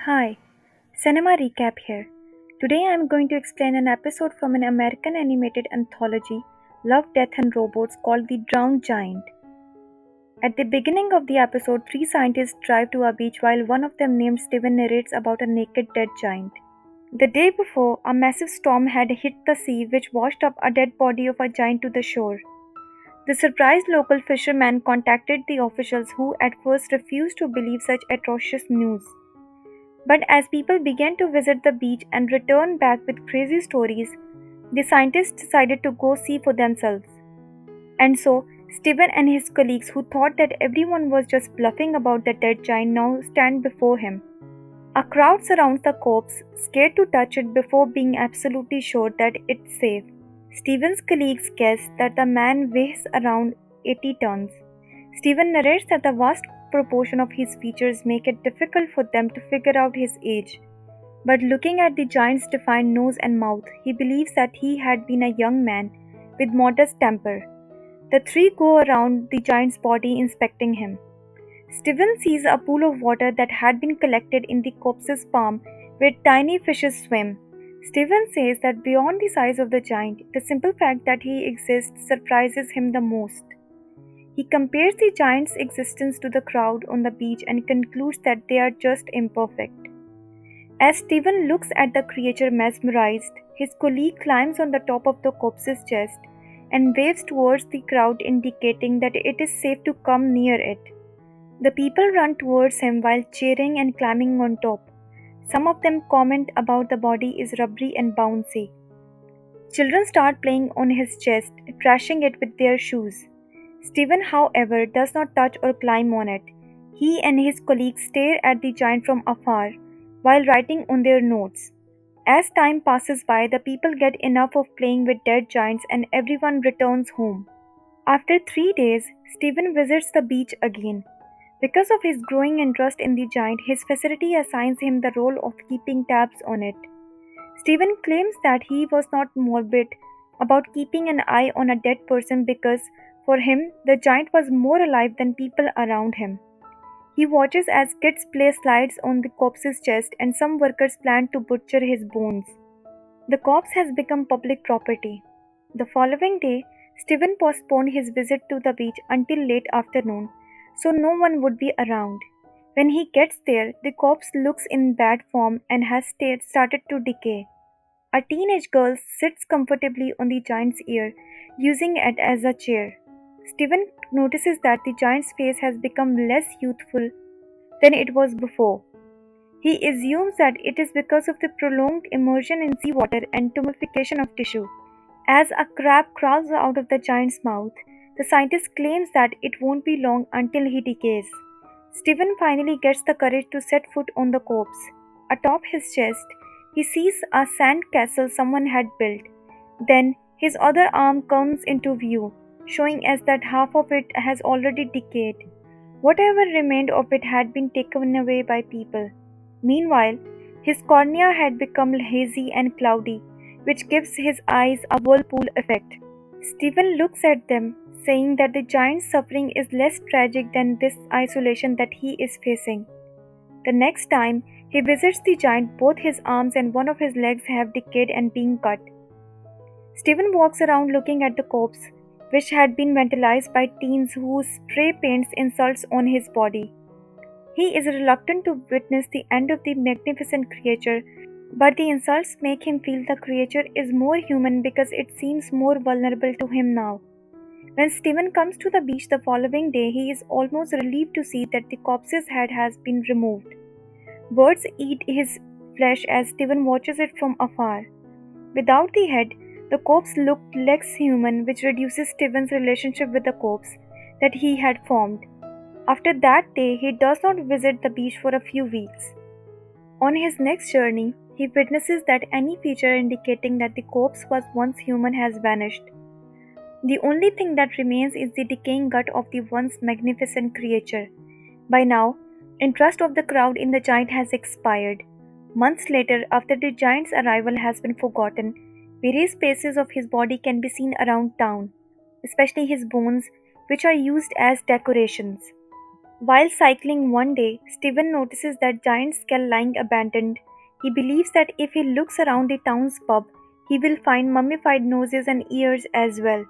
Hi, Cinema Recap here. Today I am going to explain an episode from an American animated anthology, Love, Death and Robots, called The Drowned Giant. At the beginning of the episode, three scientists drive to a beach while one of them, named Steven, narrates about a naked dead giant. The day before, a massive storm had hit the sea, which washed up a dead body of a giant to the shore. The surprised local fisherman contacted the officials, who at first refused to believe such atrocious news. But as people began to visit the beach and return back with crazy stories, the scientists decided to go see for themselves. And so, Steven and his colleagues, who thought that everyone was just bluffing about the dead giant, now stand before him. A crowd surrounds the corpse, scared to touch it before being absolutely sure that it's safe. Steven's colleagues guess that the man weighs around 80 tons. Steven narrates that the vast proportion of his features make it difficult for them to figure out his age. But looking at the giant's defined nose and mouth, he believes that he had been a young man with modest temper. The three go around the giant's body inspecting him. Steven sees a pool of water that had been collected in the corpse's palm where tiny fishes swim. Steven says that beyond the size of the giant, the simple fact that he exists surprises him the most. He compares the giant's existence to the crowd on the beach and concludes that they are just imperfect. As Steven looks at the creature mesmerized, his colleague climbs on the top of the corpse's chest and waves towards the crowd, indicating that it is safe to come near it. The people run towards him while cheering and climbing on top. Some of them comment about the body is rubbery and bouncy. Children start playing on his chest, trashing it with their shoes. Steven, however, does not touch or climb on it. He and his colleagues stare at the giant from afar while writing on their notes. As time passes by, the people get enough of playing with dead giants and everyone returns home. After 3 days, Steven visits the beach again. Because of his growing interest in the giant, his facility assigns him the role of keeping tabs on it. Steven claims that he was not morbid about keeping an eye on a dead person because, for him, the giant was more alive than people around him. He watches as kids play slides on the corpse's chest and some workers plan to butcher his bones. The corpse has become public property. The following day, Steven postponed his visit to the beach until late afternoon, so no one would be around. When he gets there, the corpse looks in bad form and has started to decay. A teenage girl sits comfortably on the giant's ear, using it as a chair. Steven notices that the giant's face has become less youthful than it was before. He assumes that it is because of the prolonged immersion in seawater and tumefication of tissue. As a crab crawls out of the giant's mouth, the scientist claims that it won't be long until he decays. Steven finally gets the courage to set foot on the corpse. Atop his chest, he sees a sand castle someone had built. Then, his other arm comes into view, showing us that half of it has already decayed. Whatever remained of it had been taken away by people. Meanwhile, his cornea had become hazy and cloudy, which gives his eyes a whirlpool effect. Steven looks at them, saying that the giant's suffering is less tragic than this isolation that he is facing. The next time he visits the giant, both his arms and one of his legs have decayed and been cut. Steven walks around looking at the corpse, which had been vandalized by teens who spray paints insults on his body. He is reluctant to witness the end of the magnificent creature, but the insults make him feel the creature is more human because it seems more vulnerable to him now. When Steven comes to the beach the following day, he is almost relieved to see that the corpse's head has been removed. Birds eat his flesh as Steven watches it from afar. Without the head, the corpse looked less human, which reduces Steven's relationship with the corpse that he had formed. After that day, he does not visit the beach for a few weeks. On his next journey, he witnesses that any feature indicating that the corpse was once human has vanished. The only thing that remains is the decaying gut of the once magnificent creature. By now, interest of the crowd in the giant has expired. Months later, after the giant's arrival has been forgotten, various pieces of his body can be seen around town, especially his bones, which are used as decorations. While cycling one day, Steven notices that giant skull lying abandoned. He believes that if he looks around the town's pub, he will find mummified noses and ears as well.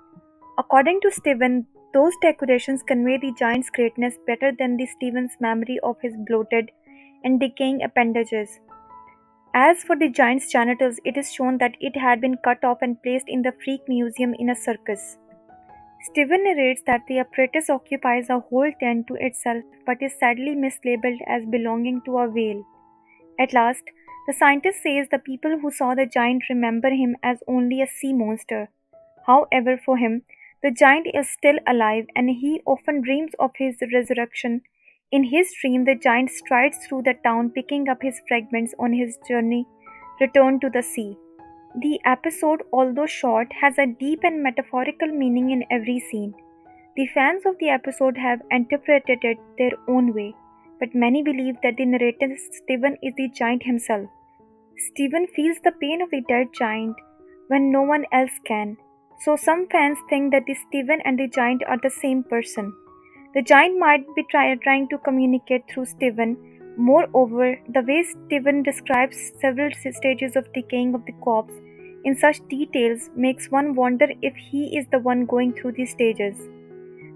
According to Steven, those decorations convey the giant's greatness better than the Steven's memory of his bloated and decaying appendages. As for the giant's genitals, it is shown that it had been cut off and placed in the Freak Museum in a circus. Steven narrates that the apparatus occupies a whole tent to itself but is sadly mislabeled as belonging to a whale. At last, the scientist says the people who saw the giant remember him as only a sea monster. However, for him, the giant is still alive and he often dreams of his resurrection. In his dream, the giant strides through the town picking up his fragments on his journey return to the sea. The episode, although short, has a deep and metaphorical meaning in every scene. The fans of the episode have interpreted it their own way, but many believe that the narrator Steven is the giant himself. Steven feels the pain of the dead giant when no one else can. So some fans think that the Steven and the giant are the same person. The giant might be trying to communicate through Steven. Moreover, the way Steven describes several stages of decaying of the corpse in such details makes one wonder if he is the one going through these stages.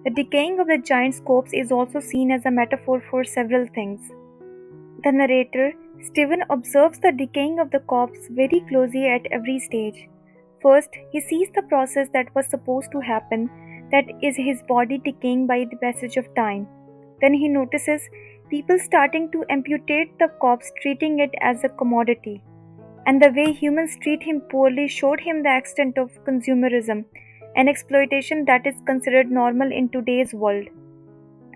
The decaying of the giant's corpse is also seen as a metaphor for several things. The narrator, Steven, observes the decaying of the corpse very closely at every stage. First, he sees the process that was supposed to happen, that is, his body decaying by the passage of time. Then he notices people starting to amputate the corpse, treating it as a commodity. And the way humans treat him poorly showed him the extent of consumerism and exploitation that is considered normal in today's world.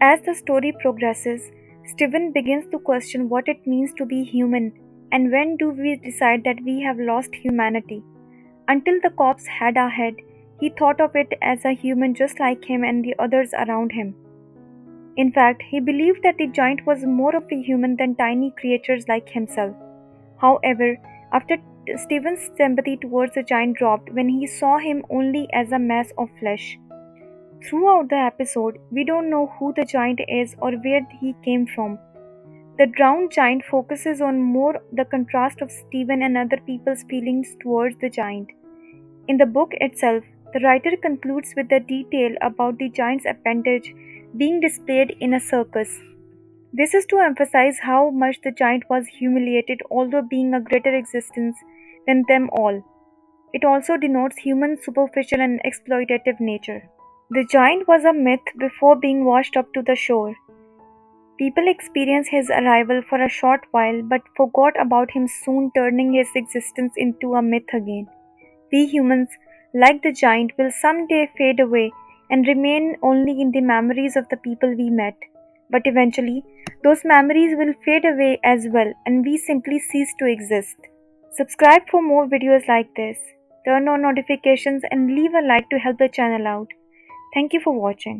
As the story progresses, Steven begins to question what it means to be human and when do we decide that we have lost humanity. Until the corpse had a head, he thought of it as a human just like him and the others around him. In fact, he believed that the giant was more of a human than tiny creatures like himself. However, after Steven's sympathy towards the giant dropped when he saw him only as a mass of flesh. Throughout the episode, we don't know who the giant is or where he came from. The drowned giant focuses on more the contrast of Steven and other people's feelings towards the giant. In the book itself, the writer concludes with the detail about the giant's appendage being displayed in a circus. This is to emphasize how much the giant was humiliated, although being a greater existence than them all. It also denotes human superficial and exploitative nature. The giant was a myth before being washed up to the shore. People experienced his arrival for a short while but forgot about him, soon turning his existence into a myth again. We humans, like the giant, will someday fade away and remain only in the memories of the people we met. But eventually, those memories will fade away as well and we simply cease to exist. Subscribe for more videos like this. Turn on notifications and leave a like to help the channel out. Thank you for watching.